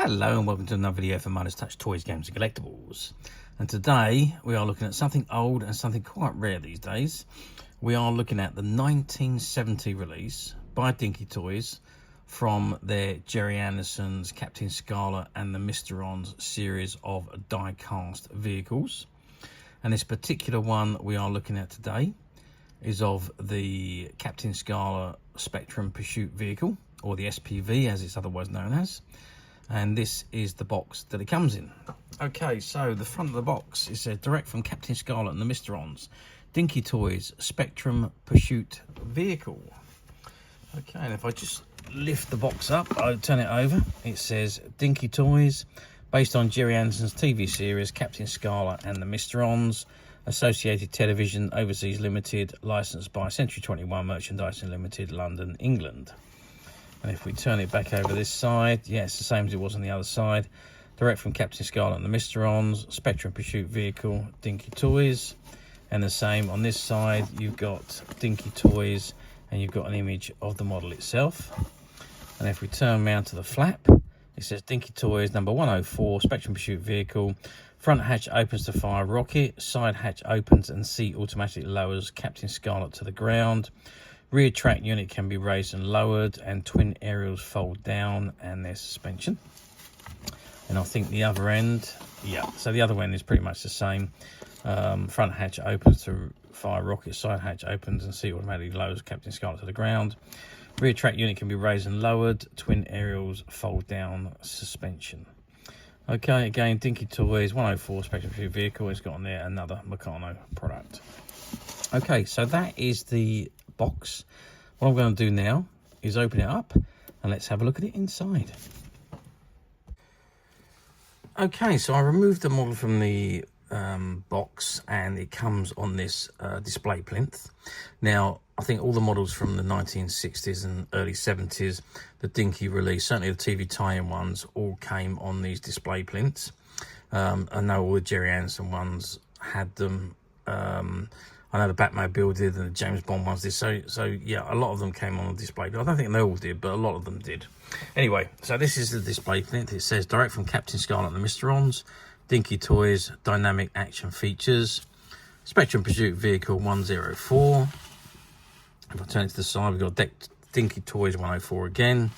Hello and welcome to another video for Midas Touch Toys, Games and Collectibles. And today we are looking at something old and something quite rare these days. We are looking at the 1970 release by Dinky Toys from their Gerry Anderson's Captain Scarlet and the Mysterons series of die-cast vehicles. And this particular one we are looking at today is of the Captain Scarlet Spectrum Pursuit vehicle, or the SPV as it's otherwise known as. And this is the box that it comes in. Okay, so the front of the box, it says direct from Captain Scarlet and the Mysterons, Dinky Toys Spectrum Pursuit vehicle. Okay, and if I just lift the box up, I turn it over, it says Dinky Toys, based on Gerry Anderson's TV series Captain Scarlet and the Mysterons, Associated Television Overseas Limited, licensed by Century 21 Merchandising Limited, London, England. And if we turn it back over this side, yeah, it's the same as it was on the other side. Direct from Captain Scarlet and the Mysterons, Spectrum Pursuit vehicle, Dinky Toys. And the same on this side, you've got Dinky Toys and you've got an image of the model itself. And if we turn around to the flap, it says Dinky Toys number 104, Spectrum Pursuit vehicle. Front hatch opens to fire rocket, side hatch opens and seat automatically lowers Captain Scarlet to the ground. Rear track unit can be raised and lowered, and twin aerials fold down, and there's suspension. And I think the other end, yeah, so the other end is pretty much the same. Front hatch opens to fire rocket, side hatch opens and seat automatically lowers Captain Scarlet to the ground. Rear track unit can be raised and lowered, twin aerials fold down, suspension. Okay, again, Dinky Toys 104 Spectrum Pursuit vehicle. It's got on there another Meccano product. Okay, so that is the box. What I'm going to do now is open it up and let's have a look at it inside. Okay, so I removed the model from the box and it comes on this display plinth. Now, I think all the models from the 1960s and early 70s, the Dinky release, certainly the TV tie-in ones, all came on these display plinths. I know all the Gerry Anderson ones had them. I know the Batmobile did and the James Bond ones did. So yeah, a lot of them came on the display. I don't think they all did, but a lot of them did. Anyway, so this is the display plinth. It says direct from Captain Scarlet and the Mysterons, Dinky Toys, dynamic action features, Spectrum Pursuit vehicle 104. If I turn it to the side, we've got Dinky Toys 104 again.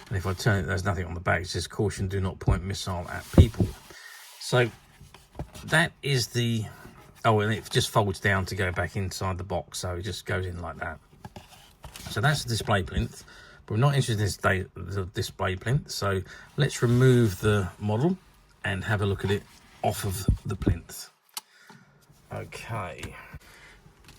And if I turn it, there's nothing on the back. It says caution, do not point missile at people. So that is the... Oh, and it just folds down to go back inside the box, so it just goes in like that. So that's the display plinth, but we're not interested in the display plinth, so let's remove the model and have a look at it off of the plinth. Okay,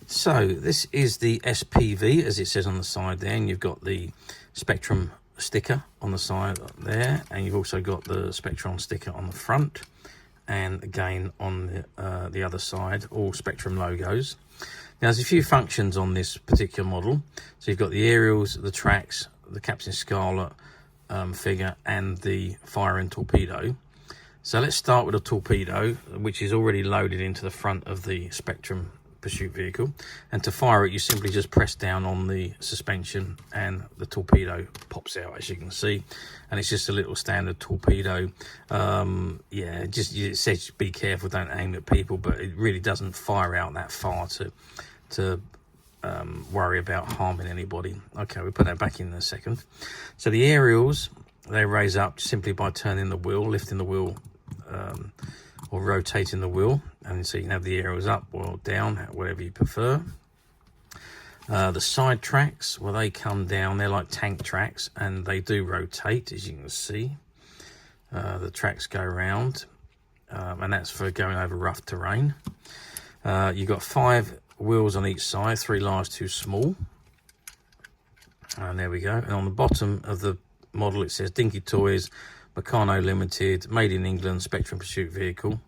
so this is the SPV, as it says on the side there, and you've got the Spectrum sticker on the side there, and you've also got the Spectron sticker on the front. And again on the other side, all Spectrum logos. Now there's a few functions on this particular model. So you've got the aerials, the tracks, the Captain Scarlet figure, and the fire and torpedo. So let's start with a torpedo, which is already loaded into the front of the Spectrum Pursuit vehicle. And to fire it, you simply just press down on the suspension and the torpedo pops out, as you can see. And it's just a little standard torpedo. Yeah, it says be careful, don't aim at people, but it really doesn't fire out that far to worry about harming anybody. Okay, we'll put that back in a second. So the aerials, they raise up simply by turning the wheel, lifting the wheel, or rotating the wheel, and so you can have the aerials up or down, whatever you prefer. The side tracks, well, they come down, they're like tank tracks, and they do rotate, as you can see. The tracks go around, and that's for going over rough terrain. You've got 5 wheels on each side, 3 large, 2 small. And there we go. And on the bottom of the model, it says Dinky Toys, Meccano Limited, made in England, Spectrum Pursuit vehicle.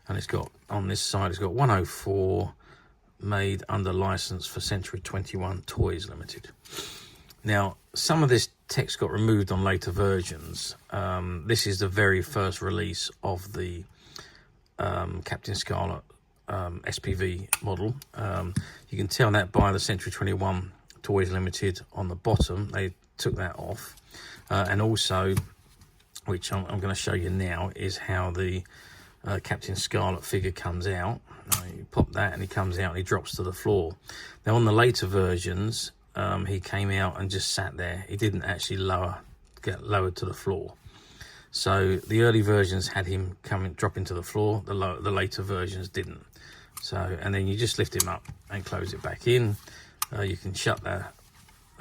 And it's got, on this side, it's got 104, made under license for Century 21 Toys Limited. Now, some of this text got removed on later versions. This is the very first release of the Captain Scarlet SPV model. You can tell that by the Century 21 Toys Limited on the bottom. They took that off. And also which I'm going to show you now, is how the Captain Scarlet figure comes out. You pop that and he comes out and he drops to the floor. Now on the later versions, he came out and just sat there. He didn't actually get lowered to the floor. So the early versions had him drop into the floor. The later versions didn't. So, and then you just lift him up and close it back in. You can shut the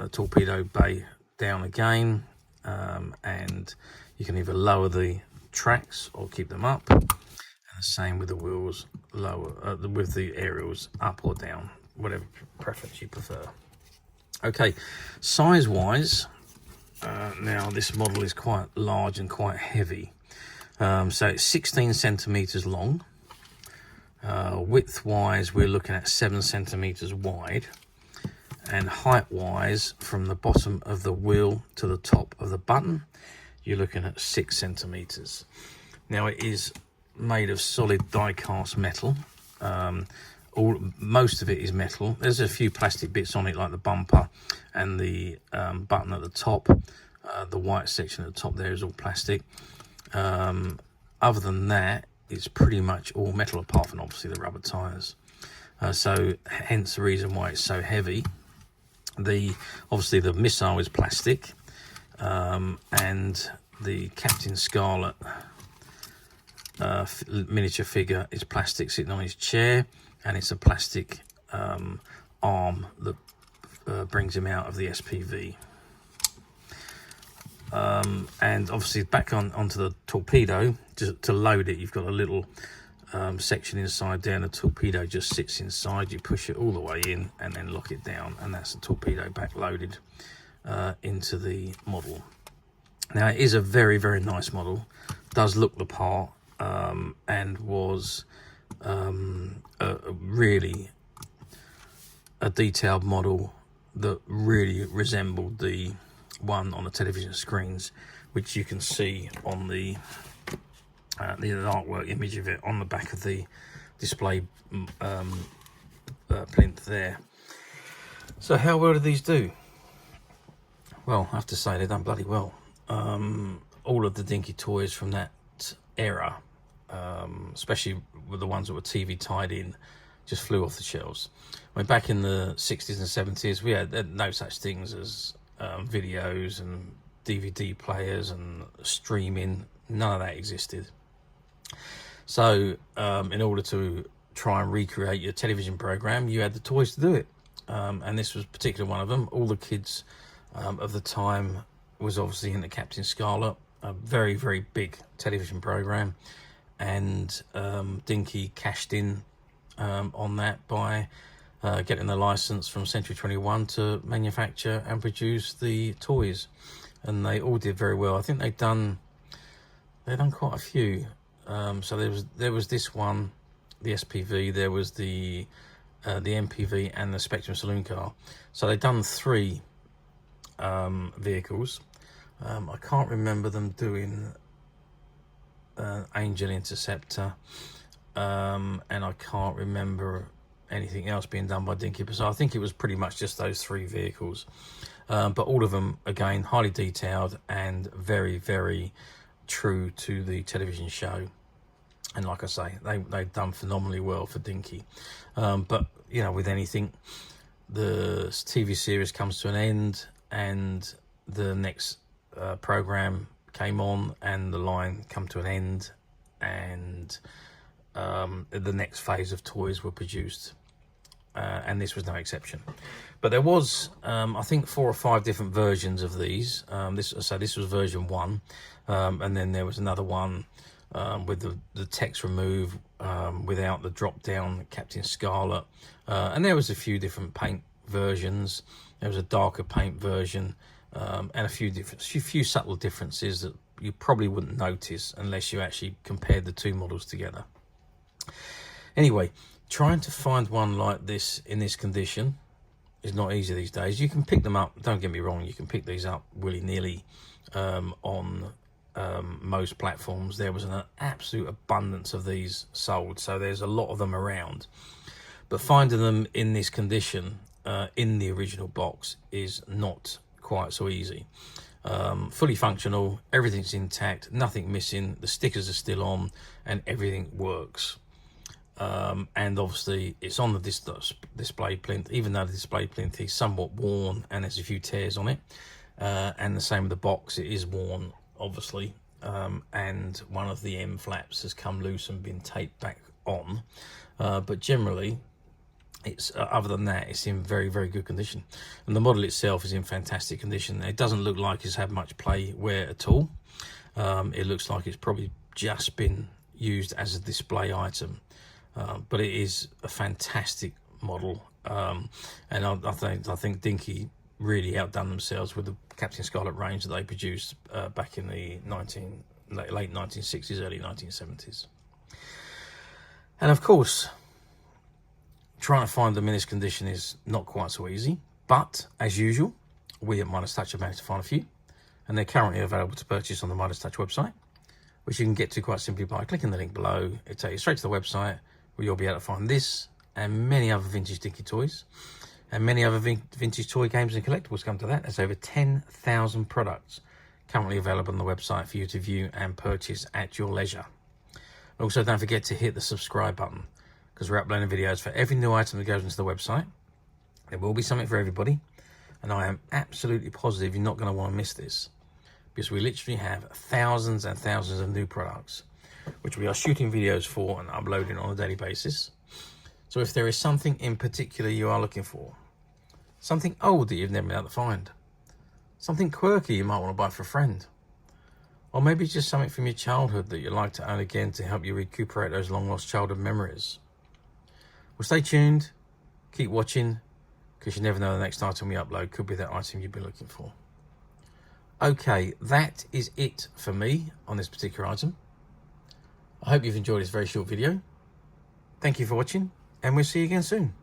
torpedo bay down again, and you can either lower the tracks or keep them up. And the same with the wheels, with the aerials, up or down, whatever preference you prefer. Okay, size-wise, now this model is quite large and quite heavy. So it's 16 centimeters long. Width-wise, we're looking at 7 centimeters wide. And height-wise, from the bottom of the wheel to the top of the button, you're looking at 6 centimeters. Now it is made of solid die-cast metal. Most of it is metal. There's a few plastic bits on it, like the bumper and the button at the top. The white section at the top there is all plastic. Other than that, it's pretty much all metal, apart from obviously the rubber tires. So hence the reason why it's so heavy. Obviously the missile is plastic, and the Captain Scarlet miniature figure is plastic, sitting on his chair, and it's a plastic arm that brings him out of the SPV. And obviously back onto the torpedo, to load it, you've got a little section inside there, and the torpedo just sits inside. You push it all the way in and then lock it down, and that's the torpedo back loaded into the model. Now it is a very, very nice model, does look the part, and was really a detailed model that really resembled the one on the television screens, which you can see on the artwork image of it on the back of the display plinth there. So how well do these do? Well, I have to say they've done bloody well. All of the Dinky Toys from that era, especially with the ones that were TV tied in, just flew off the shelves. I mean, back in the 60s and 70s, we had no such things as videos and DVD players and streaming. None of that existed. So in order to try and recreate your television program, you had the toys to do it, and this was particularly one of them. All the kids of the time was obviously into Captain Scarlet, a very, very big television program, and Dinky cashed in on that by getting the license from Century 21 to manufacture and produce the toys, and they all did very well. I think they've done quite a few. So there was this one, the SPV, there was the MPV and the Spectrum saloon car. So they've done 3 vehicles. I can't remember them doing Angel Interceptor, and I can't remember anything else being done by Dinky. So I think it was pretty much just those 3 vehicles, but all of them, again, highly detailed and very, very true to the television show. And like I say, they've done phenomenally well for Dinky. But you know, with anything, the TV series comes to an end, and the next program came on, and the line come to an end, and the next phase of toys were produced, and this was no exception. But there was I think 4 or 5 different versions of these. This was version 1, and then there was another one with the text removed, without the drop down Captain Scarlet, and there was a few different paint versions. There was a darker paint version, and a few subtle differences that you probably wouldn't notice unless you actually compared the 2 models together. Anyway, trying to find one like this in this condition is not easy these days. You can pick them up, don't get me wrong, you can pick these up willy-nilly on most platforms. There was an absolute abundance of these sold, so there's a lot of them around. But finding them in this condition, in the original box, is not quite so easy. fully functional, everything's intact, nothing missing, the stickers are still on, and everything works. And obviously it's on the display plinth, even though the display plinth is somewhat worn and there's a few tears on it, and the same with the box, it is worn obviously, and one of the M flaps has come loose and been taped back on, but generally it's other than that, it's in very, very good condition, and the model itself is in fantastic condition. It doesn't look like it's had much play wear at all. It looks like it's probably just been used as a display item, but it is a fantastic model, and I think Dinky really outdone themselves with the Captain Scarlet range that they produced back in the late 1960s, early 1970s. And of course, trying to find them in this condition is not quite so easy, but as usual, we at Midas Touch have managed to find a few, and they're currently available to purchase on the Midas Touch website, which you can get to quite simply by clicking the link below. It'll take you straight to the website where you'll be able to find this and many other vintage Dinky toys and many other vintage toy games and collectibles. Come to that, there's over 10,000 products currently available on the website for you to view and purchase at your leisure. Also, don't forget to hit the subscribe button, because we're uploading videos for every new item that goes into the website. There will be something for everybody, and I am absolutely positive you're not going to want to miss this, because we literally have thousands and thousands of new products which we are shooting videos for and uploading on a daily basis. So if there is something in particular you are looking for, something old that you've never been able to find, something quirky you might want to buy for a friend, or maybe just something from your childhood that you'd like to own again to help you recuperate those long lost childhood memories, well, stay tuned, keep watching, because you never know, the next item we upload could be that item you've been looking for. Okay, that is it for me on this particular item. I hope you've enjoyed this very short video. Thank you for watching, and we'll see you again soon.